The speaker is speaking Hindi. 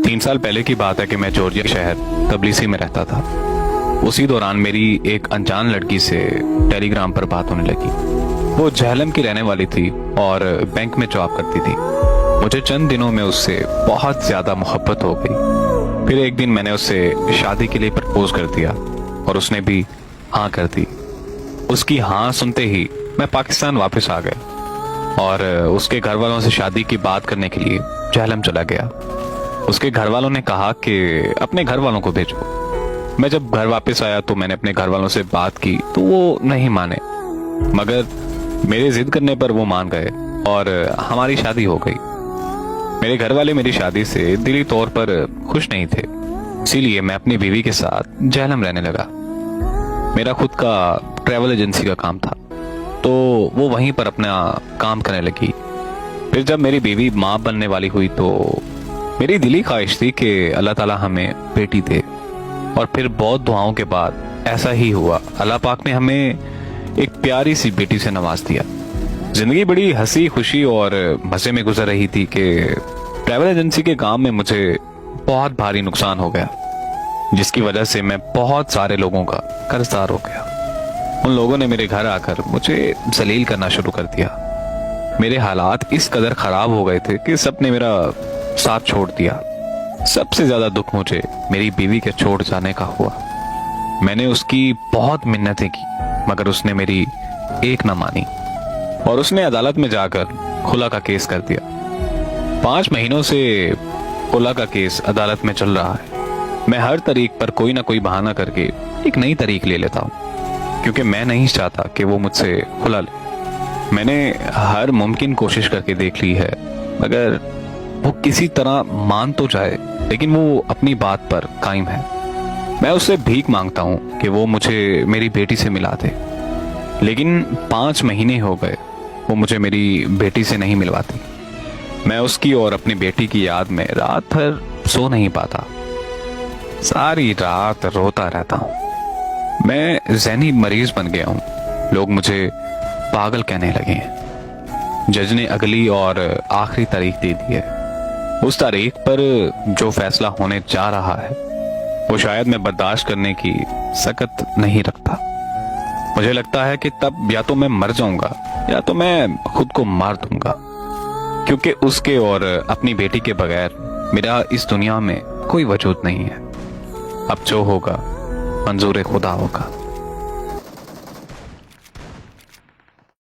3 साल पहले की बात है कि मैं जॉर्जिया शहर तबलीसी में रहता था। उसी दौरान मेरी एक अनजान लड़की से टेलीग्राम पर बात होने लगी। वो झेलम की रहने वाली थी और बैंक में जॉब करती थी। मुझे चंद दिनों में उससे बहुत ज्यादा मोहब्बत हो गई। फिर एक दिन मैंने उससे शादी के लिए प्रपोज कर दिया और उसने भी हाँ कर दी। उसकी हाँ सुनते ही मैं पाकिस्तान वापस आ गया और उसके घर वालों से शादी की बात करने के लिए झेलम चला गया। उसके घर वालों ने कहा कि अपने घर वालों को भेजो। मैं जब घर वापस आया तो मैंने अपने घर वालों से बात की तो वो नहीं माने, मगर मेरे जिद करने पर वो मान गए और हमारी शादी हो गई। मेरे घर वाले मेरी शादी से दिली तौर पर खुश नहीं थे, इसीलिए मैं अपनी बीवी के साथ झेलम रहने लगा। मेरा खुद का ट्रैवल एजेंसी का काम था तो वो वहीं पर अपना काम करने लगी। फिर जब मेरी बीवी माँ बनने वाली हुई तो मेरी दिली ख्वाहिश थी कि अल्लाह ताला हमें बेटी दे, और फिर बहुत दुआओं के बाद ऐसा ही हुआ। अल्लाह पाक ने हमें एक प्यारी सी बेटी से नवाज दिया। जिंदगी बड़ी हंसी खुशी और मजे में गुजर रही थी कि ट्रैवल एजेंसी के काम में मुझे बहुत भारी नुकसान हो गया, जिसकी वजह से मैं बहुत सारे लोगों का कर्जदार हो गया। उन लोगों ने मेरे घर आकर मुझे जलील करना शुरू कर दिया। मेरे हालात इस कदर खराब हो गए थे कि सबने मेरा साथ छोड़ दिया। सबसे ज्यादा दुख मुझे मेरी बीवी के छोड़ जाने का हुआ। मैंने उसकी बहुत मिन्नतें की मगर उसने मेरी एक न मानी और उसने अदालत में जाकर खुला का केस कर दिया। 5 महीनों से खुला का केस अदालत में चल रहा है। मैं हर तारीख पर कोई ना कोई बहाना करके एक नई तारीख ले लेता हूँ, क्योंकि मैं नहीं चाहता कि वो मुझसे खुला ले। मैंने हर मुमकिन कोशिश करके देख ली है, मगर वो किसी तरह मान तो जाए, लेकिन वो अपनी बात पर कायम है। मैं उससे भीख मांगता हूँ कि वो मुझे मेरी बेटी से मिला दे, लेकिन 5 महीने हो गए वो मुझे मेरी बेटी से नहीं मिलवाती। मैं उसकी और अपनी बेटी की याद में रात भर सो नहीं पाता। सारी रात रोता रहता हूँ। मैं ज़हनी मरीज बन गया हूँ। लोग मुझे पागल कहने लगे हैं। जज ने अगली और आखिरी तारीख दे दी है। उस तारीख पर जो फैसला होने जा रहा है वो शायद मैं बर्दाश्त करने की सकत नहीं रखता। मुझे लगता है कि तब या तो मैं मर जाऊंगा या तो मैं खुद को मार दूंगा, क्योंकि उसके और अपनी बेटी के बगैर मेरा इस दुनिया में कोई वजूद नहीं है। अब जो होगा मंजूर खुदा होगा।